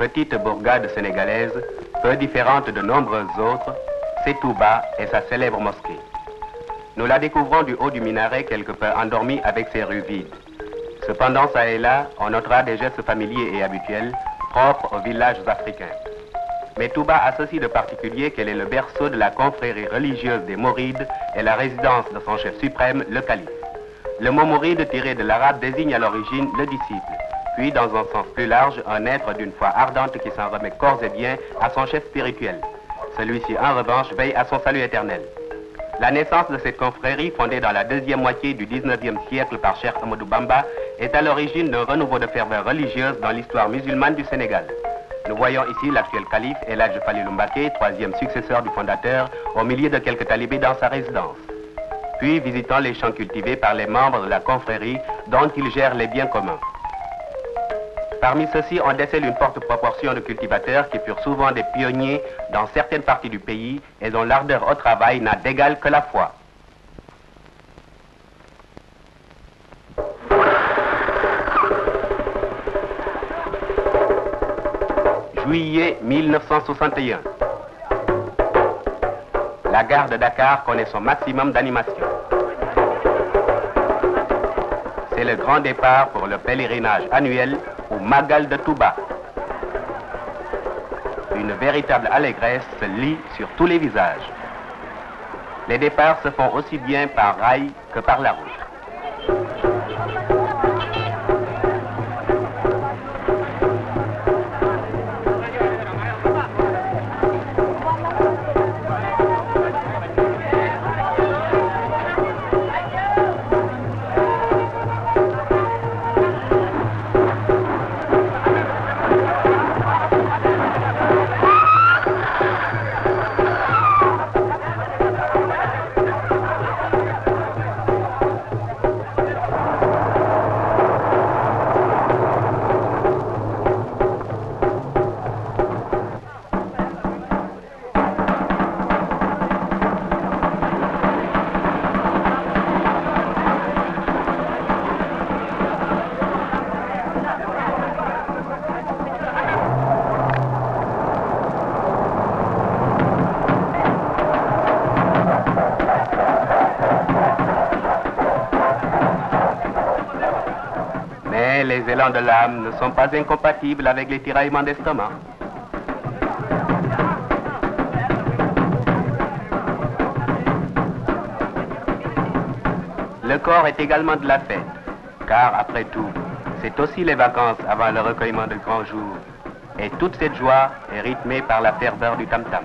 Petite bourgade sénégalaise, peu différente de nombreuses autres, c'est Touba et sa célèbre mosquée. Nous la découvrons du haut du minaret quelque peu endormie avec ses rues vides. Cependant, ça et là, on notera des gestes familiers et habituels propres aux villages africains. Mais Touba a ceci de particulier qu'elle est le berceau de la confrérie religieuse des Mourides et la résidence de son chef suprême, le calife. Le mot mouride tiré de l'arabe désigne à l'origine le disciple, puis dans un sens plus large, un être d'une foi ardente qui s'en remet corps et biens à son chef spirituel. Celui-ci, en revanche, veille à son salut éternel. La naissance de cette confrérie, fondée dans la deuxième moitié du 19e siècle par Cheikh Ahmadou Bamba, est à l'origine d'un renouveau de ferveur religieuse dans l'histoire musulmane du Sénégal. Nous voyons ici l'actuel calife, El Hadj Falilou Mbacké, troisième successeur du fondateur, au milieu de quelques talibés dans sa résidence. Puis visitons les champs cultivés par les membres de la confrérie dont il gère les biens communs. Parmi ceux-ci, on décèle une forte proportion de cultivateurs qui furent souvent des pionniers dans certaines parties du pays et dont l'ardeur au travail n'a d'égal que la foi. Juillet 1961. La gare de Dakar connaît son maximum d'animation. C'est le grand départ pour le pèlerinage annuel au Magal de Touba. Une véritable allégresse se lit sur tous les visages. Les départs se font aussi bien par rail que par la route. Les élans de l'âme ne sont pas incompatibles avec les tiraillements d'estomac. Le corps est également de la fête, car après tout, c'est aussi les vacances avant le recueillement de grands jours. Et toute cette joie est rythmée par la ferveur du tam-tam.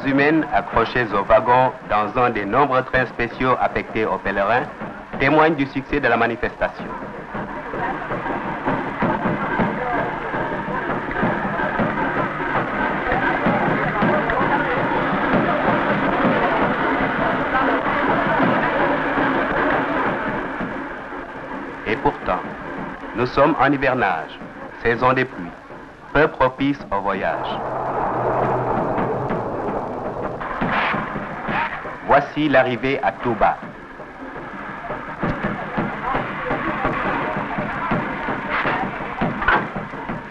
humaines accrochées aux wagons dans un des nombreux trains spéciaux affectés aux pèlerins témoignent du succès de la manifestation. Et pourtant, nous sommes en hivernage, saison des pluies, peu propice au voyage. Voici l'arrivée à Touba.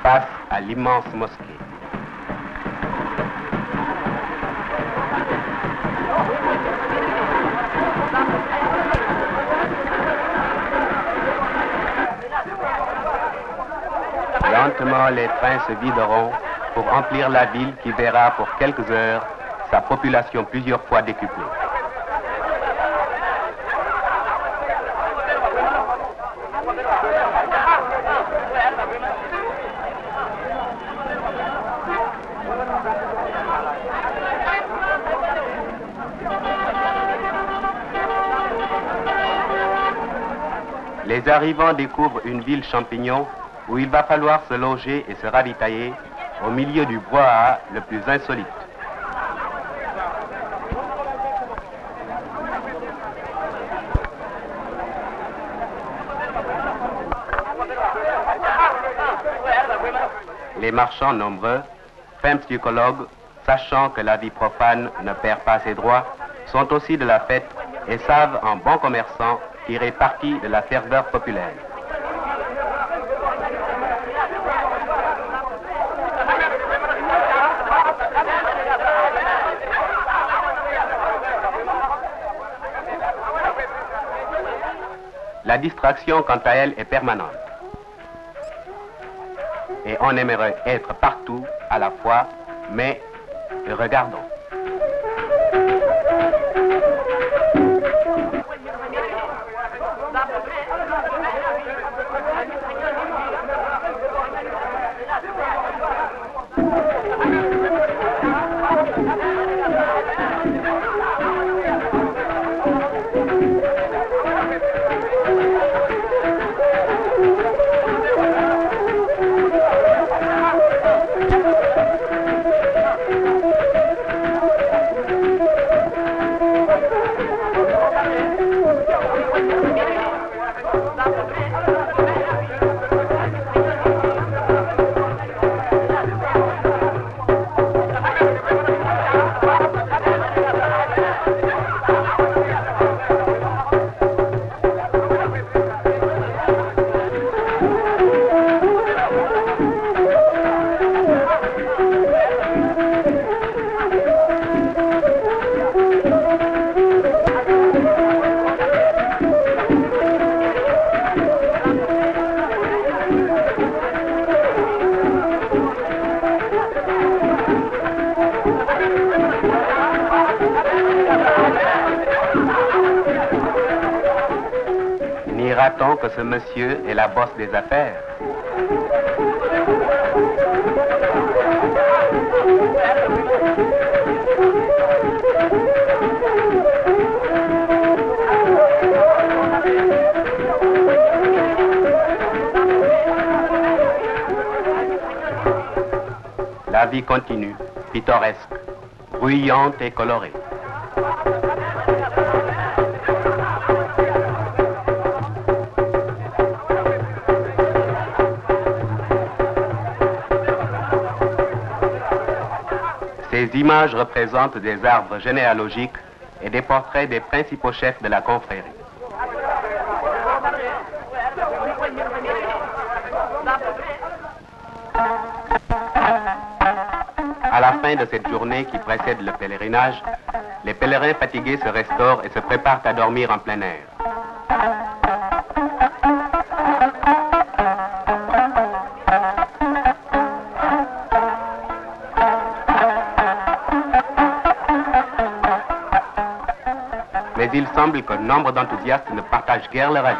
Face à l'immense mosquée. Lentement, les trains se videront pour remplir la ville qui verra pour quelques heures sa population plusieurs fois décuplée. Les arrivants découvrent une ville champignon où il va falloir se loger et se ravitailler au milieu du brouhaha le plus insolite. Les marchands nombreux, fins psychologues, sachant que la vie profane ne perd pas ses droits, sont aussi de la fête et savent en bons commerçants tirer parti de la ferveur populaire. La distraction, quant à elle, est permanente. Et on aimerait être partout à la fois, mais regardons. Dira-t-on que ce monsieur est la bosse des affaires? La vie continue, pittoresque, bruyante et colorée. Ces images représentent des arbres généalogiques et des portraits des principaux chefs de la confrérie. À la fin de cette journée qui précède le pèlerinage, les pèlerins fatigués se restaurent et se préparent à dormir en plein air. Mais il semble que nombre d'enthousiastes ne partagent guère leur avis.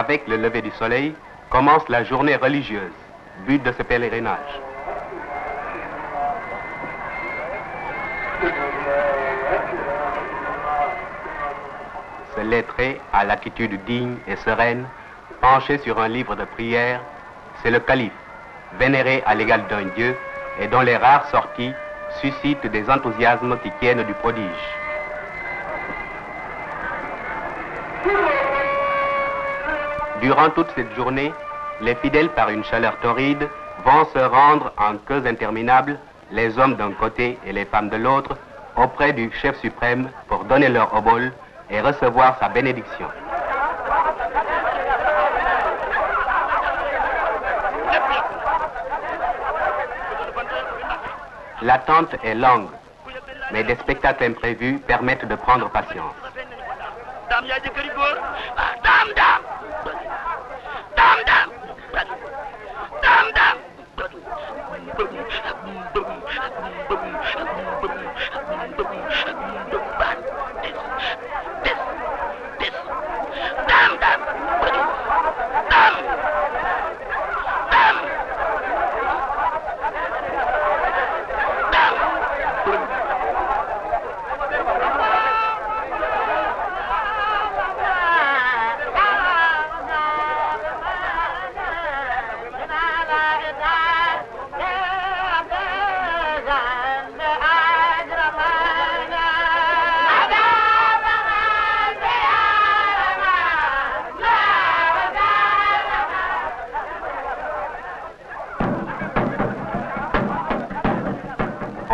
Avec le lever du soleil, commence la journée religieuse, but de ce pèlerinage. Ce lettré, à l'attitude digne et sereine, penché sur un livre de prière, c'est le calife, vénéré à l'égal d'un dieu et dont les rares sorties suscitent des enthousiasmes qui tiennent du prodige. Durant toute cette journée, les fidèles, par une chaleur torride, vont se rendre en queues interminables, les hommes d'un côté et les femmes de l'autre, auprès du chef suprême pour donner leur obol et recevoir sa bénédiction. L'attente est longue, mais des spectacles imprévus permettent de prendre patience.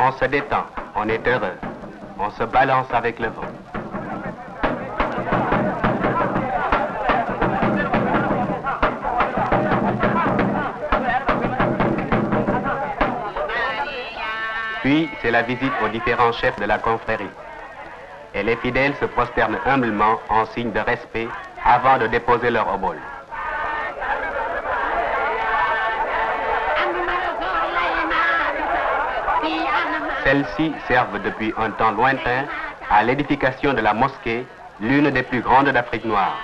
On se détend, on est heureux, on se balance avec le vent. Puis, c'est la visite aux différents chefs de la confrérie. Et les fidèles se prosternent humblement en signe de respect avant de déposer leur obol. Celles-ci servent depuis un temps lointain à l'édification de la mosquée, l'une des plus grandes d'Afrique noire.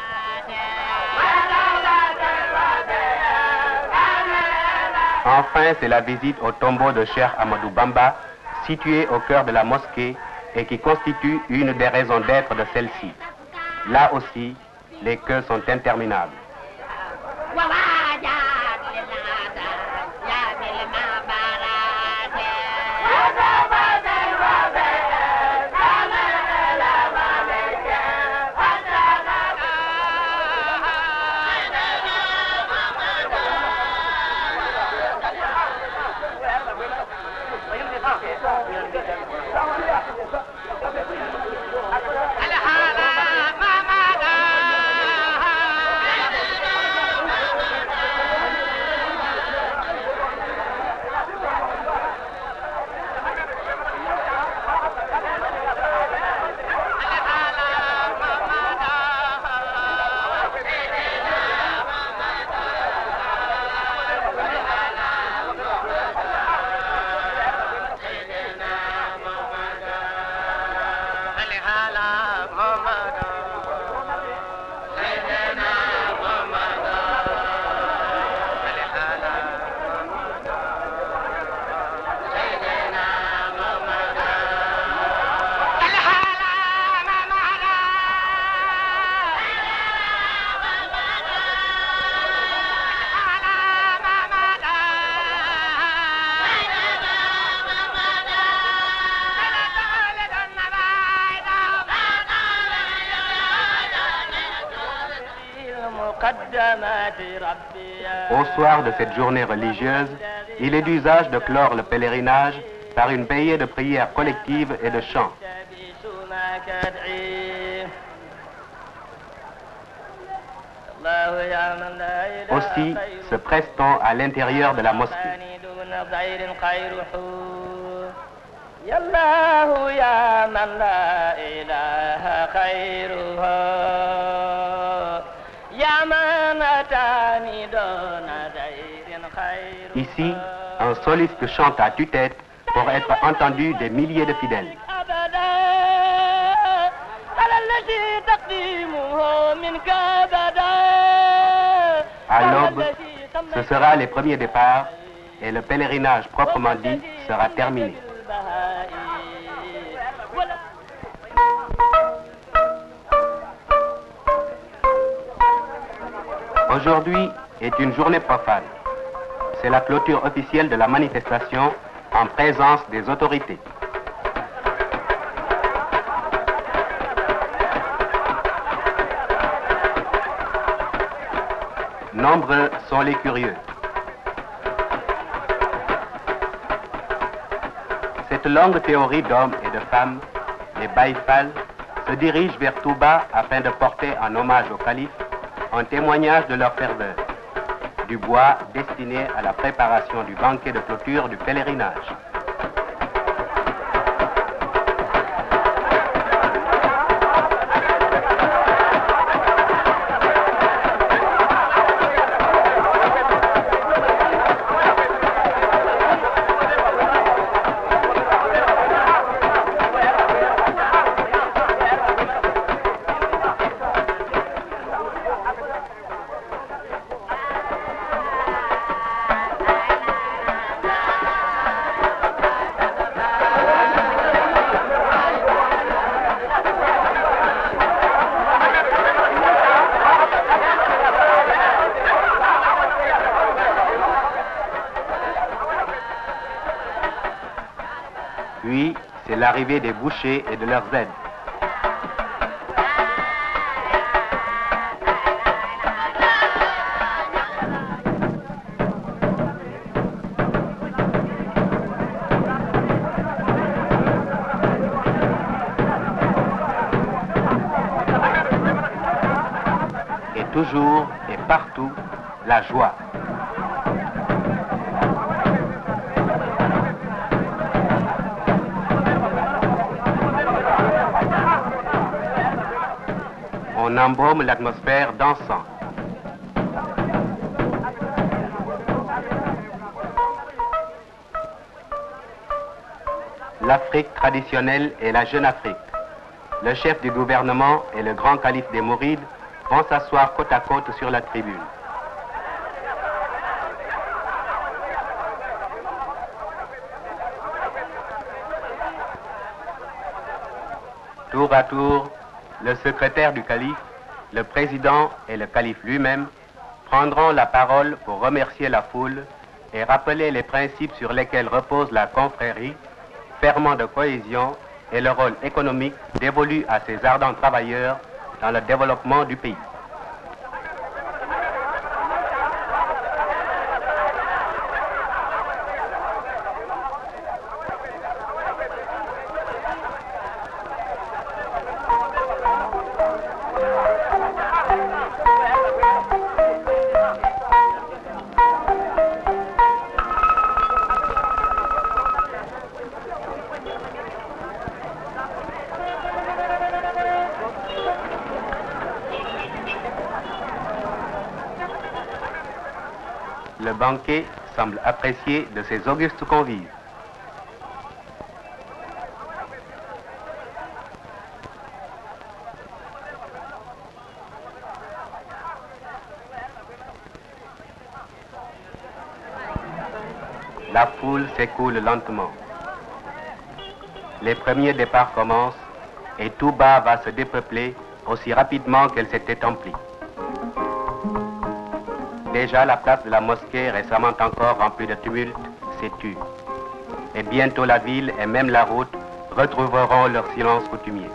Enfin, c'est la visite au tombeau de Cheikh Ahmadou Bamba, situé au cœur de la mosquée et qui constitue une des raisons d'être de celle-ci. Là aussi, les queues sont interminables. Au soir de cette journée religieuse, il est d'usage de clore le pèlerinage par une veillée de prières collectives et de chants. Aussi se presse-t-on à l'intérieur de la mosquée. Ici, un soliste chante à tue-tête pour être entendu des milliers de fidèles. الذي تقديمه منك بدا À l'aube, ce sera les premiers départs et le pèlerinage proprement dit sera terminé. Aujourd'hui est une journée profane. C'est la clôture officielle de la manifestation en présence des autorités. Nombreux sont les curieux. Cette longue théorie d'hommes et de femmes, les Baïfal, se dirige vers Touba afin de porter en hommage au calife un témoignage de leur ferveur, du bois destiné à la préparation du banquet de clôture du pèlerinage. Puis, c'est l'arrivée des bouchers et de leurs aides. Et toujours et partout, la joie. On embaume l'atmosphère dansant. L'Afrique traditionnelle est la Jeune Afrique. Le chef du gouvernement et le grand calife des Mourides vont s'asseoir côte à côte sur la tribune. Tour à tour, le secrétaire du calife, le président et le calife lui-même prendront la parole pour remercier la foule et rappeler les principes sur lesquels repose la confrérie, ferment de cohésion et le rôle économique dévolu à ces ardents travailleurs dans le développement du pays. Le banquet semble apprécié de ses augustes convives. La foule s'écoule lentement. Les premiers départs commencent et Touba va se dépeupler aussi rapidement qu'elle s'était emplie. Déjà, la place de la mosquée, récemment encore remplie de tumulte, s'est tue. Et bientôt la ville et même la route retrouveront leur silence coutumier.